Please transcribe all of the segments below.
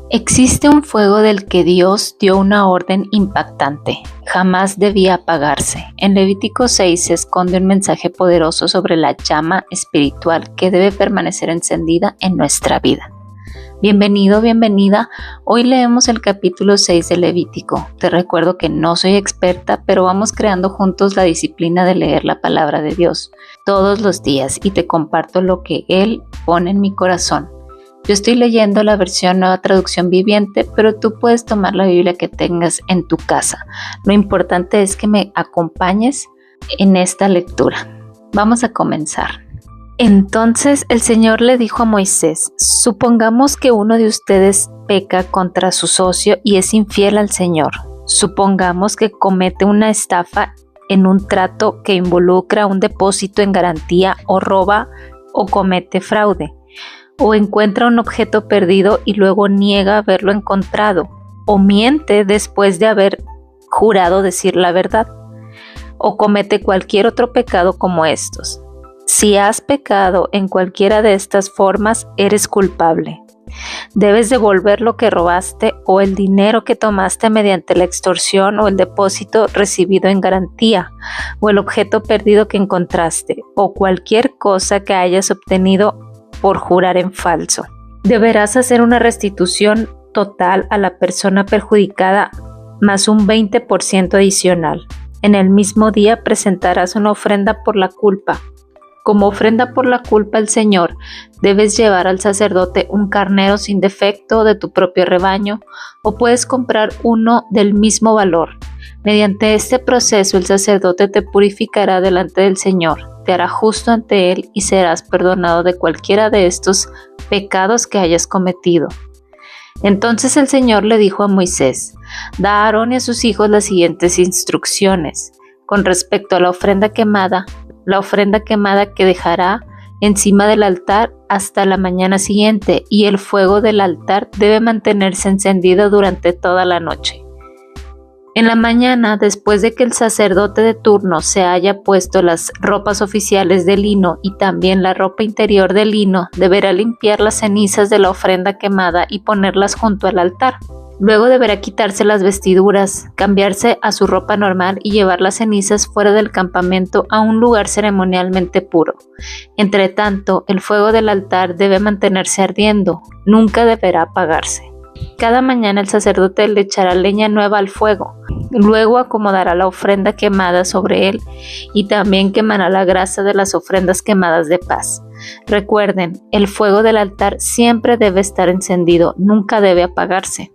Existe un fuego del que Dios dio una orden impactante. Jamás debía apagarse. En Levítico 6 se esconde un mensaje poderoso sobre la llama espiritual que debe permanecer encendida en nuestra vida. Bienvenido, bienvenida. Hoy leemos el capítulo 6 de Levítico. Te recuerdo que no soy experta, pero vamos creando juntos la disciplina de leer la palabra de Dios todos los días y te comparto lo que Él pone en mi corazón. Yo estoy leyendo la versión Nueva Traducción Viviente, pero tú puedes tomar la Biblia que tengas en tu casa. Lo importante es que me acompañes en esta lectura. Vamos a comenzar. Entonces el Señor le dijo a Moisés: supongamos que uno de ustedes peca contra su socio y es infiel al Señor. Supongamos que comete una estafa en un trato que involucra un depósito en garantía o roba o comete fraude. O encuentra un objeto perdido y luego niega haberlo encontrado, o miente después de haber jurado decir la verdad, o comete cualquier otro pecado como estos. Si has pecado en cualquiera de estas formas, eres culpable. Debes devolver lo que robaste o el dinero que tomaste mediante la extorsión o el depósito recibido en garantía, o el objeto perdido que encontraste, o cualquier cosa que hayas obtenido por jurar en falso. Deberás hacer una restitución total a la persona perjudicada más un 20% adicional. En el mismo día presentarás una ofrenda por la culpa. Como ofrenda por la culpa al Señor, debes llevar al sacerdote un carnero sin defecto de tu propio rebaño, o puedes comprar uno del mismo valor. Mediante este proceso el sacerdote te purificará delante del Señor, te hará justo ante Él y serás perdonado de cualquiera de estos pecados que hayas cometido. Entonces el Señor le dijo a Moisés: da a Aarón y a sus hijos las siguientes instrucciones. Con respecto a la ofrenda quemada que dejará encima del altar hasta la mañana siguiente, y el fuego del altar debe mantenerse encendido durante toda la noche. En la mañana, después de que el sacerdote de turno se haya puesto las ropas oficiales de lino y también la ropa interior de lino, deberá limpiar las cenizas de la ofrenda quemada y ponerlas junto al altar. Luego deberá quitarse las vestiduras, cambiarse a su ropa normal y llevar las cenizas fuera del campamento a un lugar ceremonialmente puro. Entre tanto, el fuego del altar debe mantenerse ardiendo, nunca deberá apagarse. Cada mañana el sacerdote le echará leña nueva al fuego. Luego acomodará la ofrenda quemada sobre él y también quemará la grasa de las ofrendas quemadas de paz. Recuerden, el fuego del altar siempre debe estar encendido, nunca debe apagarse.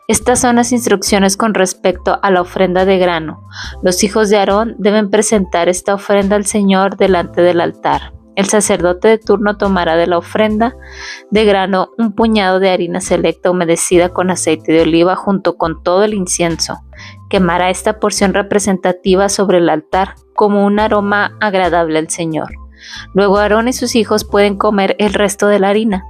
Estas son las instrucciones con respecto a la ofrenda de grano. Los hijos de Aarón deben presentar esta ofrenda al Señor delante del altar. El sacerdote de turno tomará de la ofrenda de grano un puñado de harina selecta humedecida con aceite de oliva junto con todo el incienso. Quemará esta porción representativa sobre el altar como un aroma agradable al Señor. Luego Aarón y sus hijos pueden comer el resto de la harina,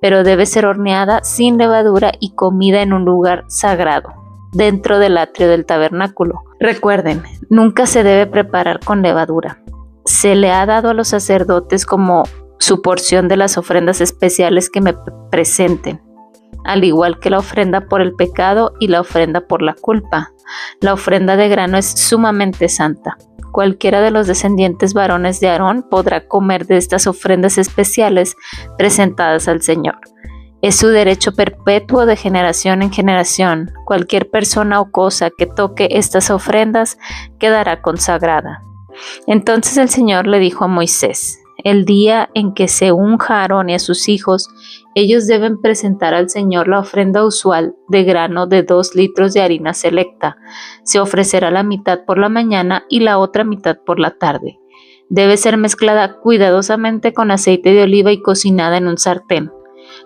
pero debe ser horneada sin levadura y comida en un lugar sagrado, dentro del atrio del tabernáculo. Recuerden, nunca se debe preparar con levadura. Se le ha dado a los sacerdotes como su porción de las ofrendas especiales que me presenten, al igual que la ofrenda por el pecado y la ofrenda por la culpa. La ofrenda de grano es sumamente santa. Cualquiera de los descendientes varones de Aarón podrá comer de estas ofrendas especiales presentadas al Señor. Es su derecho perpetuo de generación en generación. Cualquier persona o cosa que toque estas ofrendas quedará consagrada. Entonces el Señor le dijo a Moisés: el día en que se unja a Aarón y a sus hijos, ellos deben presentar al Señor la ofrenda usual de grano de 2 litros de harina selecta. Se ofrecerá la mitad por la mañana y la otra mitad por la tarde. Debe ser mezclada cuidadosamente con aceite de oliva y cocinada en un sartén.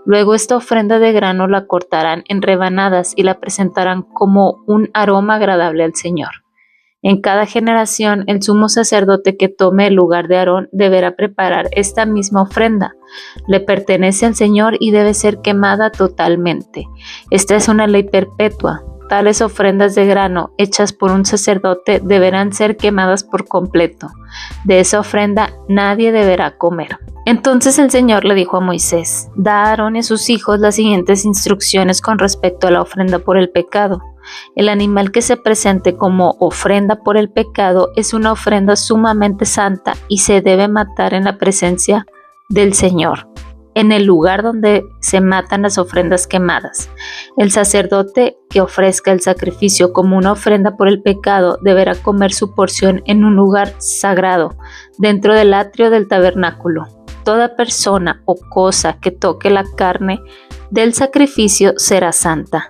Luego esta ofrenda de grano la cortarán en rebanadas y la presentarán como un aroma agradable al Señor. En cada generación, el sumo sacerdote que tome el lugar de Aarón deberá preparar esta misma ofrenda. Le pertenece al Señor y debe ser quemada totalmente. Esta es una ley perpetua. tales ofrendas de grano hechas por un sacerdote deberán ser quemadas por completo. De esa ofrenda nadie deberá comer. Entonces el Señor le dijo a Moisés: da a Aarón y a sus hijos las siguientes instrucciones con respecto a la ofrenda por el pecado. El animal que se presente como ofrenda por el pecado es una ofrenda sumamente santa y se debe matar en la presencia del Señor, en el lugar donde se matan las ofrendas quemadas. El sacerdote que ofrezca el sacrificio como una ofrenda por el pecado deberá comer su porción en un lugar sagrado, dentro del atrio del tabernáculo. Toda persona o cosa que toque la carne del sacrificio será santa.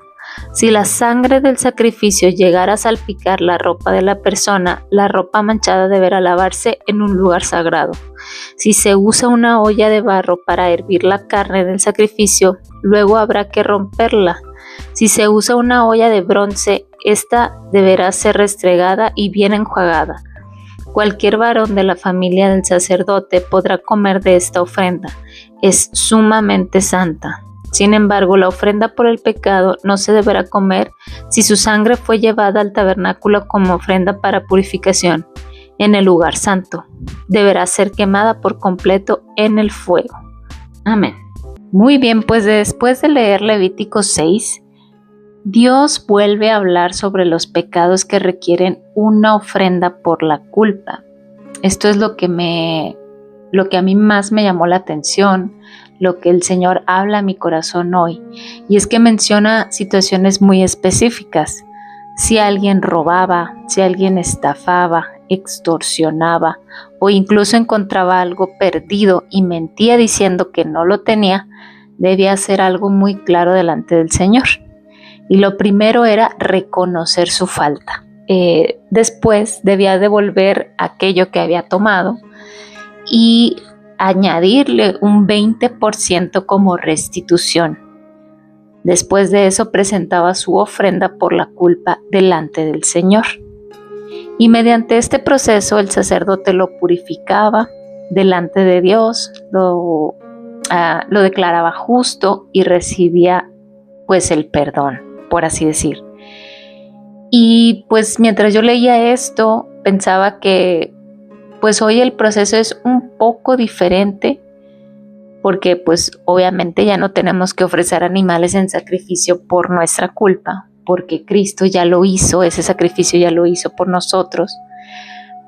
Si la sangre del sacrificio llegara a salpicar la ropa de la persona, la ropa manchada deberá lavarse en un lugar sagrado. Si se usa una olla de barro para hervir la carne del sacrificio, luego habrá que romperla. Si se usa una olla de bronce, esta deberá ser restregada y bien enjuagada. Cualquier varón de la familia del sacerdote podrá comer de esta ofrenda. Es sumamente santa. Sin embargo, la ofrenda por el pecado no se deberá comer si su sangre fue llevada al tabernáculo como ofrenda para purificación en el lugar santo. Deberá ser quemada por completo en el fuego. Amén. Muy bien, pues después de leer Levítico 6, Dios vuelve a hablar sobre los pecados que requieren una ofrenda por la culpa. Esto es lo que a mí más me llamó la atención, lo que el Señor habla a mi corazón hoy, y es que menciona situaciones muy específicas. Si alguien robaba, si alguien estafaba, extorsionaba o incluso encontraba algo perdido y mentía diciendo que no lo tenía, debía hacer algo muy claro delante del Señor. Y lo primero era reconocer su falta. Después debía devolver aquello que había tomado y añadirle un 20% como restitución. Después de eso presentaba su ofrenda por la culpa delante del Señor. Y mediante este proceso el sacerdote lo purificaba delante de Dios, lo declaraba justo y recibía pues el perdón, por así decir. Y pues mientras yo leía esto, pensaba que pues hoy el proceso es un poco diferente, porque pues obviamente ya no tenemos que ofrecer animales en sacrificio por nuestra culpa, porque Cristo ya lo hizo, ese sacrificio ya lo hizo por nosotros.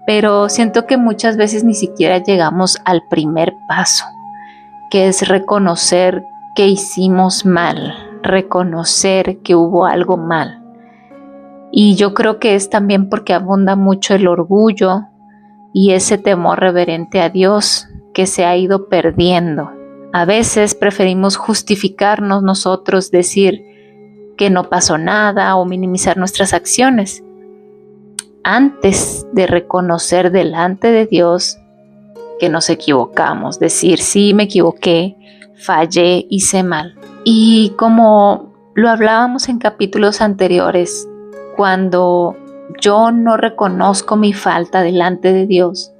Pero siento que muchas veces ni siquiera llegamos al primer paso, que es reconocer que hicimos mal, reconocer que hubo algo mal. Y yo creo que es también porque abunda mucho el orgullo y ese temor reverente a Dios que se ha ido perdiendo. A veces preferimos justificarnos nosotros, decir que no pasó nada o minimizar nuestras acciones, antes de reconocer delante de Dios que nos equivocamos, decir sí, me equivoqué, fallé, hice mal. Y como lo hablábamos en capítulos anteriores, cuando yo no reconozco mi falta delante de Dios,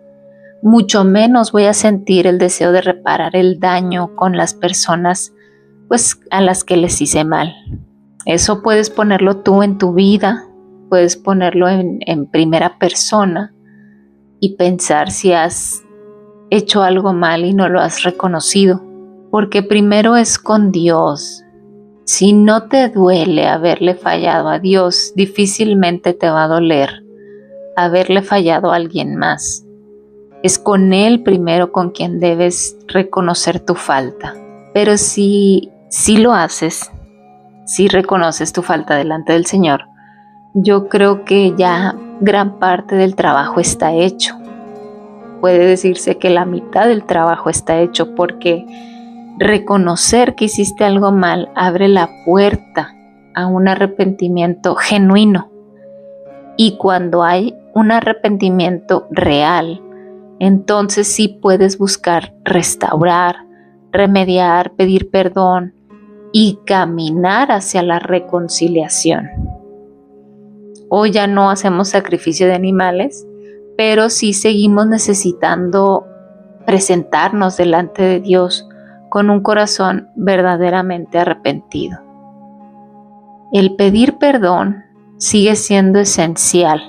mucho menos voy a sentir el deseo de reparar el daño con las personas pues a las que les hice mal. Eso puedes ponerlo tú en tu vida, puedes ponerlo en primera persona y pensar si has hecho algo mal y no lo has reconocido, porque primero es con Dios. Si no te duele haberle fallado a Dios, difícilmente te va a doler haberle fallado a alguien más. Es con Él primero con quien debes reconocer tu falta. Pero si lo haces, si reconoces tu falta delante del Señor, yo creo que ya gran parte del trabajo está hecho. Puede decirse que la mitad del trabajo está hecho, porque reconocer que hiciste algo mal abre la puerta a un arrepentimiento genuino. Y cuando hay un arrepentimiento real, entonces sí puedes buscar restaurar, remediar, pedir perdón y caminar hacia la reconciliación. Hoy ya no hacemos sacrificio de animales, pero sí seguimos necesitando presentarnos delante de Dios con un corazón verdaderamente arrepentido. El pedir perdón sigue siendo esencial.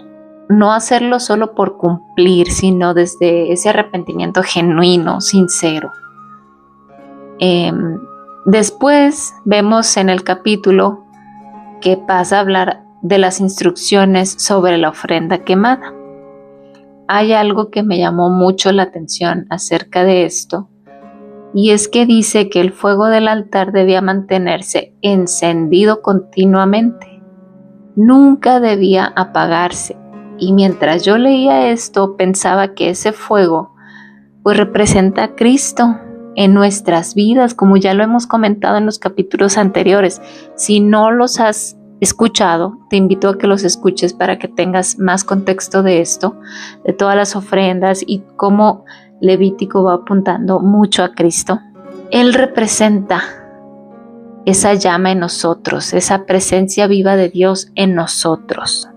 No hacerlo solo por cumplir, sino desde ese arrepentimiento genuino, sincero. Después vemos en el capítulo que pasa a hablar de las instrucciones sobre la ofrenda quemada. Hay algo que me llamó mucho la atención acerca de esto, y es que dice que el fuego del altar debía mantenerse encendido continuamente. Nunca debía apagarse. Y mientras yo leía esto, pensaba que ese fuego pues representa a Cristo en nuestras vidas, como ya lo hemos comentado en los capítulos anteriores. Si no los has escuchado, te invito a que los escuches para que tengas más contexto de esto, de todas las ofrendas y cómo Levítico va apuntando mucho a Cristo. Él representa esa llama en nosotros, esa presencia viva de Dios en nosotros.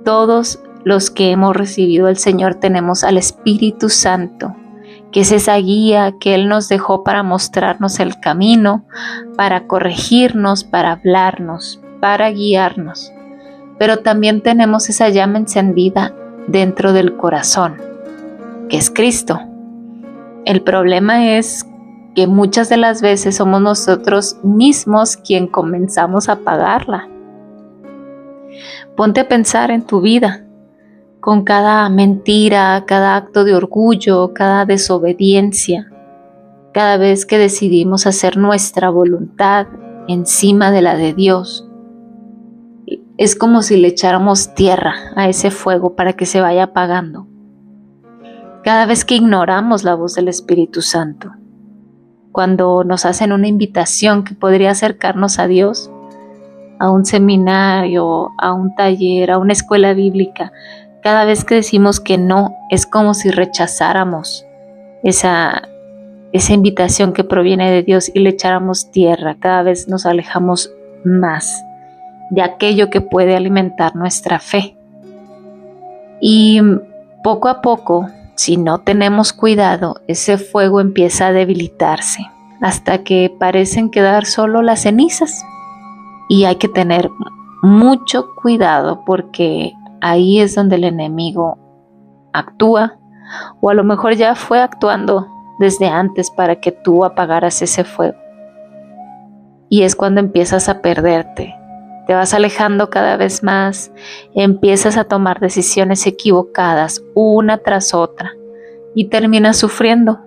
Todos los que hemos recibido al Señor tenemos al Espíritu Santo, que es esa guía que Él nos dejó para mostrarnos el camino, para corregirnos, para hablarnos, para guiarnos. Pero también tenemos esa llama encendida dentro del corazón, que es Cristo. El problema es que muchas de las veces somos nosotros mismos quien comenzamos a apagarla. Ponte a pensar en tu vida, con cada mentira, cada acto de orgullo, cada desobediencia, cada vez que decidimos hacer nuestra voluntad encima de la de Dios. Es como si le echáramos tierra a ese fuego para que se vaya apagando. Cada vez que ignoramos la voz del Espíritu Santo, cuando nos hacen una invitación que podría acercarnos a Dios, a un seminario, a un taller, a una escuela bíblica, cada vez que decimos que no, es como si rechazáramos esa invitación que proviene de Dios y le echáramos tierra. Cada vez nos alejamos más de aquello que puede alimentar nuestra fe. Y poco a poco, si no tenemos cuidado, ese fuego empieza a debilitarse hasta que parecen quedar solo las cenizas. Y hay que tener mucho cuidado porque ahí es donde el enemigo actúa, o a lo mejor ya fue actuando desde antes para que tú apagaras ese fuego. Y es cuando empiezas a perderte, te vas alejando cada vez más, empiezas a tomar decisiones equivocadas una tras otra y terminas sufriendo,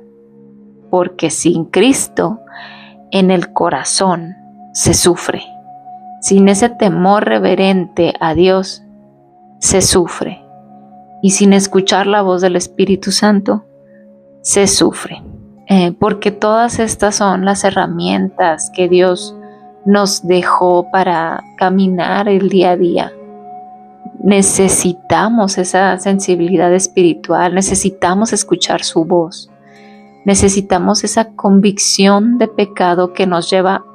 porque sin Cristo en el corazón se sufre. Sin ese temor reverente a Dios, se sufre. Y sin escuchar la voz del Espíritu Santo, se sufre. Porque todas estas son las herramientas que Dios nos dejó para caminar el día a día. Necesitamos esa sensibilidad espiritual, necesitamos escuchar su voz. Necesitamos esa convicción de pecado que nos lleva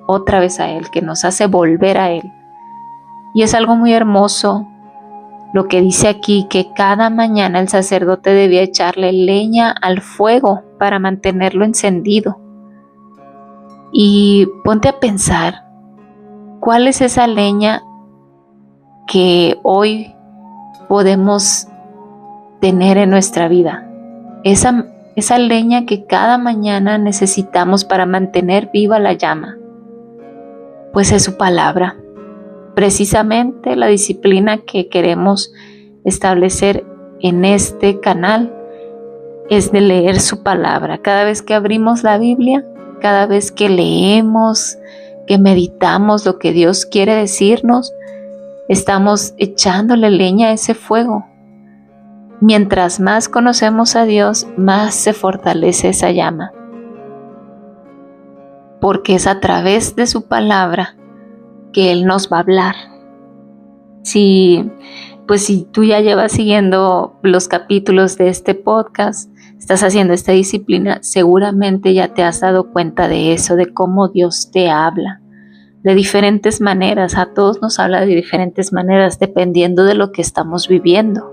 otra vez a Él, que nos hace volver a Él. Y es algo muy hermoso lo que dice aquí, que cada mañana el sacerdote debía echarle leña al fuego para mantenerlo encendido. Y ponte a pensar, ¿cuál es esa leña que hoy podemos tener en nuestra vida? Esa leña que cada mañana necesitamos para mantener viva la llama. Pues es su palabra. Precisamente la disciplina que queremos establecer en este canal es de leer su palabra. Cada vez que abrimos la Biblia, cada vez que leemos, que meditamos lo que Dios quiere decirnos, estamos echándole leña a ese fuego. Mientras más conocemos a Dios, más se fortalece esa llama. Porque es a través de su palabra que Él nos va a hablar. Si tú ya llevas siguiendo los capítulos de este podcast, estás haciendo esta disciplina, seguramente ya te has dado cuenta de eso, de cómo Dios te habla de diferentes maneras. A todos nos habla de diferentes maneras dependiendo de lo que estamos viviendo.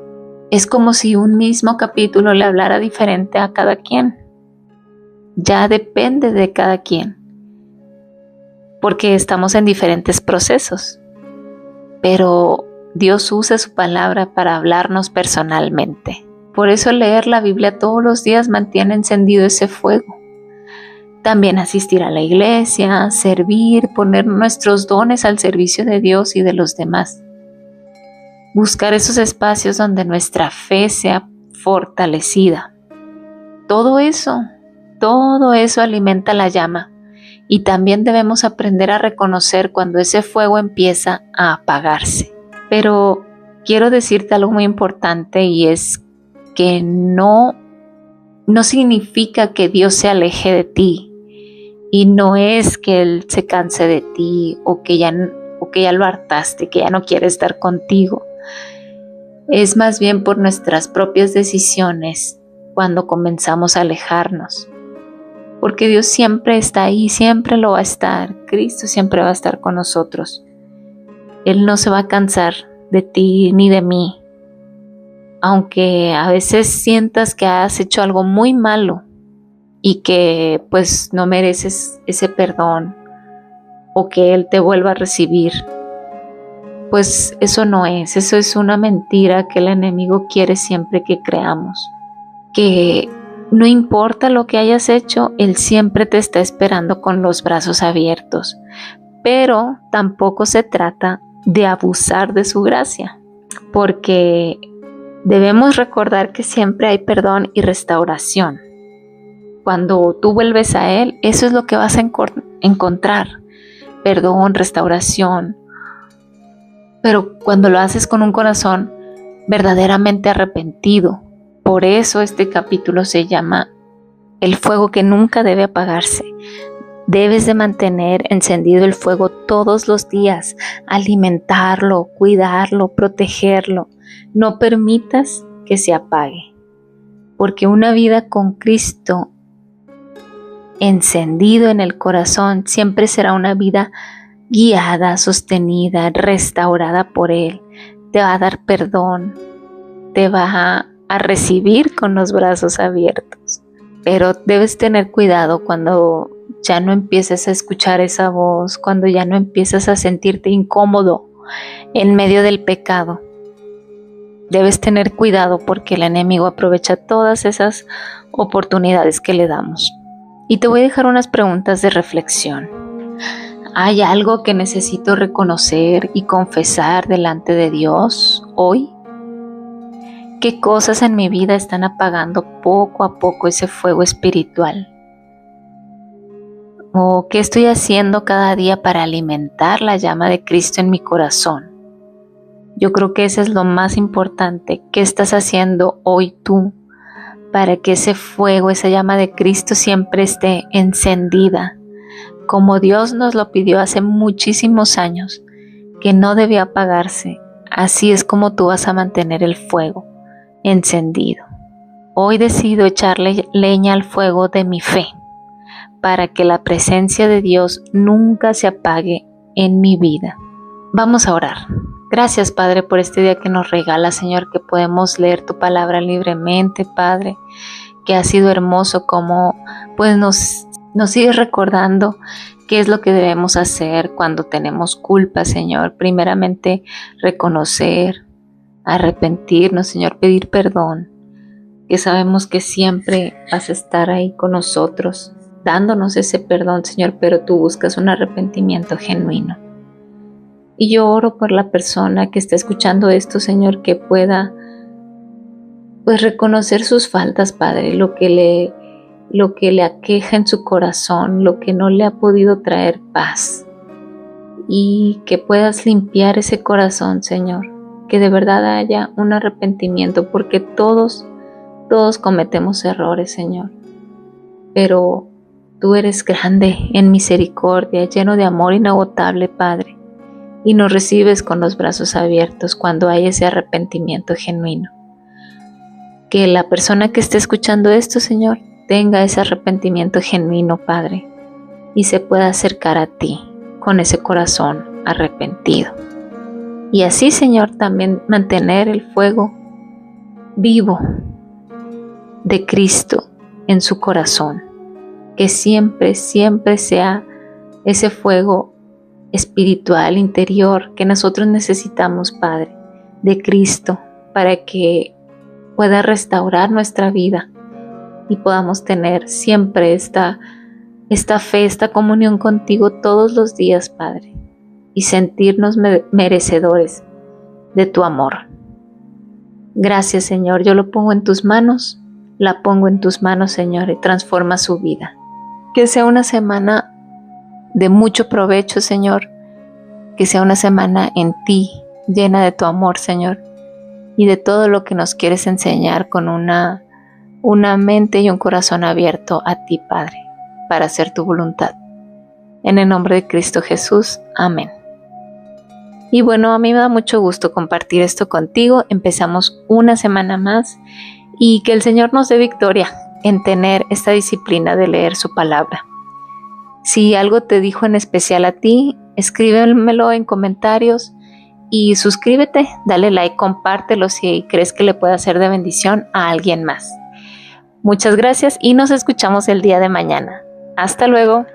Es como si un mismo capítulo le hablara diferente a cada quien. Ya depende de cada quien. porque estamos en diferentes procesos. Pero Dios usa su palabra para hablarnos personalmente. Por eso leer la Biblia todos los días mantiene encendido ese fuego. También asistir a la iglesia, servir, poner nuestros dones al servicio de Dios y de los demás. Buscar esos espacios donde nuestra fe sea fortalecida. Todo eso alimenta la llama. Y también debemos aprender a reconocer cuando ese fuego empieza a apagarse. Pero quiero decirte algo muy importante, y es que no significa que Dios se aleje de ti, y no es que Él se canse de ti o que ya lo hartaste, que ya no quiere estar contigo. Es más bien por nuestras propias decisiones cuando comenzamos a alejarnos. Porque Dios siempre está ahí, siempre lo va a estar. Cristo siempre va a estar con nosotros. Él no se va a cansar de ti ni de mí. Aunque a veces sientas que has hecho algo muy malo y que pues no mereces ese perdón o que Él te vuelva a recibir, pues eso es una mentira que el enemigo quiere siempre que creamos. Que no importa lo que hayas hecho, Él siempre te está esperando con los brazos abiertos. Pero tampoco se trata de abusar de su gracia, porque debemos recordar que siempre hay perdón y restauración. Cuando tú vuelves a Él, eso es lo que vas a encontrar: perdón, restauración. Pero cuando lo haces con un corazón verdaderamente arrepentido. Por eso este capítulo se llama El fuego que nunca debe apagarse. Debes de mantener encendido el fuego todos los días, alimentarlo, cuidarlo, protegerlo. No permitas que se apague, porque una vida con Cristo encendido en el corazón siempre será una vida guiada, sostenida, restaurada por Él. Te va a dar perdón, te va a recibir con los brazos abiertos. Pero debes tener cuidado cuando ya no empieces a escuchar esa voz, cuando ya no empiezas a sentirte incómodo en medio del pecado. Debes tener cuidado porque el enemigo aprovecha todas esas oportunidades que le damos. Y te voy a dejar unas preguntas de reflexión. ¿Hay algo que necesito reconocer y confesar delante de Dios hoy? ¿Qué cosas en mi vida están apagando poco a poco ese fuego espiritual? ¿O qué estoy haciendo cada día para alimentar la llama de Cristo en mi corazón? Yo creo que eso es lo más importante. ¿Qué estás haciendo hoy tú para que ese fuego, esa llama de Cristo siempre esté encendida? Como Dios nos lo pidió hace muchísimos años, que no debía apagarse. Así es como tú vas a mantener el fuego encendido. Hoy decido echarle leña al fuego de mi fe para que la presencia de Dios nunca se apague en mi vida. Vamos a orar. Gracias, Padre, por este día que nos regala, Señor, que podemos leer tu palabra libremente, Padre, que ha sido hermoso como pues nos sigues recordando qué es lo que debemos hacer cuando tenemos culpa, Señor. Primeramente, reconocer, arrepentirnos, Señor, pedir perdón, que sabemos que siempre vas a estar ahí con nosotros, dándonos ese perdón, Señor, pero tú buscas un arrepentimiento genuino. Y yo oro por la persona que está escuchando esto, Señor, que pueda pues reconocer sus faltas, Padre, lo que le aqueja en su corazón, lo que no le ha podido traer paz, y que puedas limpiar ese corazón, Señor, que de verdad haya un arrepentimiento, porque todos cometemos errores, Señor, pero tú eres grande en misericordia, lleno de amor inagotable, Padre, y nos recibes con los brazos abiertos cuando hay ese arrepentimiento genuino. Que la persona que esté escuchando esto, Señor, tenga ese arrepentimiento genuino, Padre, y se pueda acercar a ti con ese corazón arrepentido. Y así, Señor, también mantener el fuego vivo de Cristo en su corazón. Que siempre sea ese fuego espiritual, interior que nosotros necesitamos, Padre, de Cristo, para que pueda restaurar nuestra vida y podamos tener siempre esta fe, esta comunión contigo todos los días, Padre, y sentirnos merecedores de tu amor. Gracias, Señor, yo lo pongo en tus manos, la pongo en tus manos, Señor, y transforma su vida. Que sea una semana de mucho provecho, Señor, que sea una semana en ti, llena de tu amor, Señor, y de todo lo que nos quieres enseñar con una mente y un corazón abierto a ti, Padre, para hacer tu voluntad. En el nombre de Cristo Jesús, amén. Y bueno, a mí me da mucho gusto compartir esto contigo. Empezamos una semana más y que el Señor nos dé victoria en tener esta disciplina de leer su palabra. Si algo te dijo en especial a ti, escríbemelo en comentarios y suscríbete, dale like, compártelo si crees que le puede ser de bendición a alguien más. Muchas gracias y nos escuchamos el día de mañana. Hasta luego.